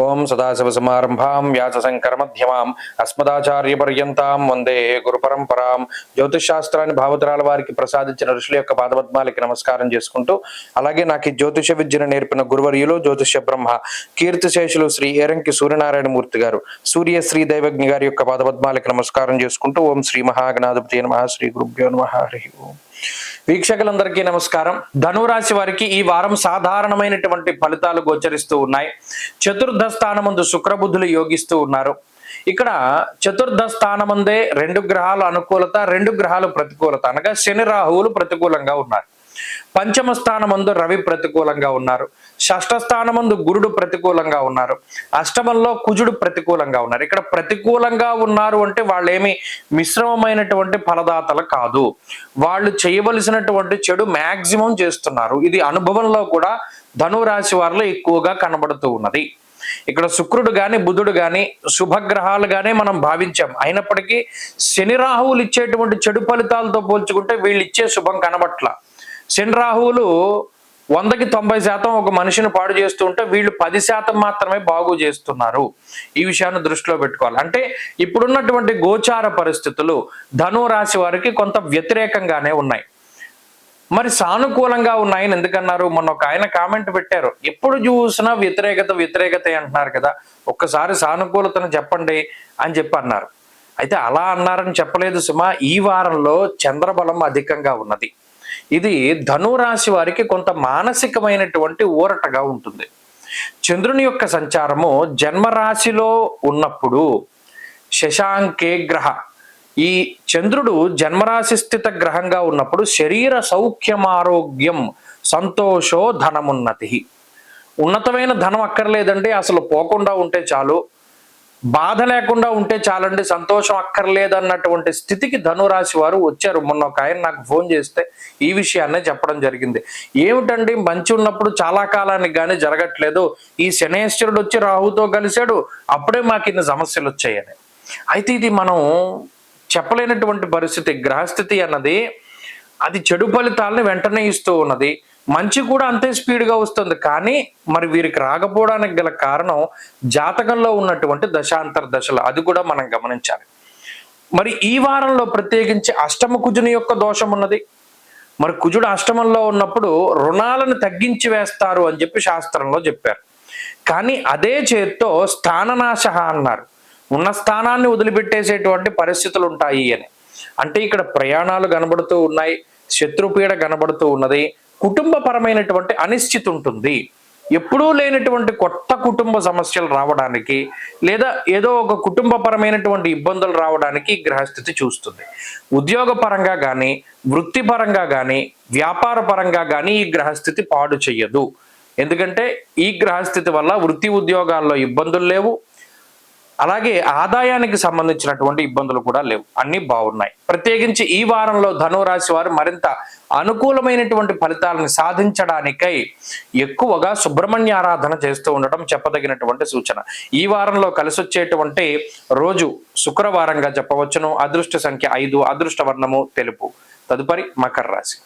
ఓం సదాశివసమారంభాం వ్యాసశంకరమధ్యమాం అస్మదాచార్యపర్యంతాం వందే గురు పరంపరాం. జ్యోతిషాస్త్రాన్ని భావతరాల వారికి ప్రసాదించిన ఋషుల యొక్క పాదపద్మాలకి నమస్కారం చేసుకుంటూ, అలాగే నాకు ఈ జ్యోతిష విద్యను నేర్పిన గురువర్యులు జ్యోతిష బ్రహ్మ కీర్తిశేషులు శ్రీ ఏరంకి సూర్యనారాయణమూర్తి గారు, సూర్య శ్రీ దైవజ్ఞ గారి యొక్క పాదపద్మాలకి నమస్కారం చేసుకుంటూ, ఓం శ్రీ మహాగణాధిపతి నమః, శ్రీ గురుభ్యో నమః, హరి ఓం. వీక్షకులందరికీ నమస్కారం. ధనురాశి వారికి ఈ వారం సాధారణమైనటువంటి ఫలితాలు గోచరిస్తూ ఉన్నాయి. చతుర్థ స్థానమందు శుక్రబుద్ధులు యోగిస్తూ ఉన్నారు. ఇక్కడ చతుర్థ స్థానమందే 2 గ్రహాలు అనుకూలత, 2 గ్రహాలు ప్రతికూలత, అనగా శని రాహువులు ప్రతికూలంగా ఉన్నారు. పంచమ స్థానమందు రవి ప్రతికూలంగా ఉన్నారు. షష్ఠ స్థానమందు గురుడు ప్రతికూలంగా ఉన్నారు. అష్టమంలో కుజుడు ప్రతికూలంగా ఉన్నారు. ఇక్కడ ప్రతికూలంగా ఉన్నారు అంటే వాళ్ళేమి మిశ్రమమైనటువంటి ఫలదాతలు కాదు. వాళ్ళు చేయవలసినటువంటి చెడు మ్యాక్సిమం చేస్తున్నారు. ఇది అనుభవంలో కూడా ధనురాశి వారిలో ఎక్కువగా కనబడుతూ ఉన్నది. ఇక్కడ శుక్రుడు గాని బుధుడు గాని శుభగ్రహాలు గానే మనం భావించాం. అయినప్పటికీ శని రాహువులు ఇచ్చేటువంటి చెడు ఫలితాలతో పోల్చుకుంటే వీళ్ళు ఇచ్చే శుభం కనబట్ల. శని రాహువులు 100కి 90% ఒక మనిషిని పాడు చేస్తూ ఉంటే వీళ్ళు 10% మాత్రమే బాగు చేస్తున్నారు. ఈ విషయాన్ని దృష్టిలో పెట్టుకోవాలి. అంటే ఇప్పుడున్నటువంటి గోచార పరిస్థితులు ధనురాశి వారికి కొంత వ్యతిరేకంగానే ఉన్నాయి. మరి సానుకూలంగా ఉన్నాయని ఎందుకన్నారు? మొన్న ఒక ఆయన కామెంట్ పెట్టారు, ఎప్పుడు చూసినా వ్యతిరేకత అంటున్నారు కదా, ఒక్కసారి సానుకూలతను చెప్పండి అని చెప్పి అన్నారు. అయితే అలా అన్నారని చెప్పలేదు సుమా. ఈ వారంలో చంద్రబలం అధికంగా ఉన్నది. ఇది ధనురాశి వారికి కొంత మానసికమైనటువంటి ఊరటగా ఉంటుంది. చంద్రుని యొక్క సంచారము జన్మరాశిలో ఉన్నప్పుడు శశాంకే గ్రహ, ఈ చంద్రుడు జన్మరాశి స్థిత గ్రహంగా ఉన్నప్పుడు శరీర సౌఖ్యమారోగ్యం సంతోషో ధనమున్నతి. ఉన్నతమైన ధనం అక్కర్లేదండి, అసలు పోకుండా ఉంటే చాలు, బాధ లేకుండా ఉంటే చాలండి, సంతోషం అక్కర్లేదన్నటువంటి స్థితికి ధనురాశి వారు వచ్చారు. మొన్న ఒక ఆయన నాకు ఫోన్ చేస్తే ఈ విషయాన్నే చెప్పడం జరిగింది. ఏమిటండి, మంచి ఉన్నప్పుడు చాలా కాలానికి కానీ జరగట్లేదు, ఈ శనేశ్వరుడు వచ్చి రాహుతో కలిశాడు, అప్పుడే మాకు ఇన్ని సమస్యలు వచ్చాయని. అయితే ఇది మనం చెప్పలేనటువంటి పరిస్థితి. గ్రహస్థితి అన్నది అది చెడు ఫలితాలను వెంటనే ఇస్తూ ఉన్నది, మంచి కూడా అంతే స్పీడ్గా వస్తుంది. కానీ మరి వీరికి రాకపోవడానికి గల కారణం జాతకంలో ఉన్నటువంటి దశాంతర దశలు, అది కూడా మనం గమనించాలి. మరి ఈ వారంలో ప్రత్యేకించి అష్టమ కుజుని యొక్క దోషం ఉన్నది. మరి కుజుడు అష్టమంలో ఉన్నప్పుడు రుణాలను తగ్గించి వేస్తారు అని చెప్పి శాస్త్రంలో చెప్పారు. కానీ అదే చేత్తో స్థాననాశ అన్నారు, ఉన్న స్థానాన్ని వదిలిపెట్టేసేటువంటి పరిస్థితులు ఉంటాయి అని. అంటే ఇక్కడ ప్రయాణాలు కనబడుతూ ఉన్నాయి, శత్రుపీడ కనబడుతూ ఉన్నది, కుటుంబపరమైనటువంటి అనిశ్చితి ఉంటుంది. ఎప్పుడూ లేనటువంటి కొత్త కుటుంబ సమస్యలు రావడానికి, లేదా ఏదో ఒక కుటుంబపరమైనటువంటి ఇబ్బందులు రావడానికి ఈ గ్రహస్థితి చూస్తుంది. ఉద్యోగపరంగా కానీ, వృత్తిపరంగా కానీ, వ్యాపార పరంగా కానీ ఈ గ్రహస్థితి పాడు చెయ్యదు. ఎందుకంటే ఈ గ్రహస్థితి వల్ల వృత్తి ఉద్యోగాల్లో ఇబ్బందులు లేవు, అలాగే ఆదాయానికి సంబంధించినటువంటి ఇబ్బందులు కూడా లేవు, అన్ని బాగున్నాయి. ప్రత్యేకించి ఈ వారంలో ధనురాశి వారు మరింత అనుకూలమైనటువంటి ఫలితాలను సాధించడానికై ఎక్కువగా సుబ్రహ్మణ్య ఆరాధన చేస్తూ ఉండటం చెప్పదగినటువంటి సూచన. ఈ వారంలో కలిసి వచ్చేటువంటి రోజు శుక్రవారంగా చెప్పవచ్చును. అదృష్ట సంఖ్య 5, అదృష్ట వర్ణము తెలుపు. తదుపరి మకర రాశి.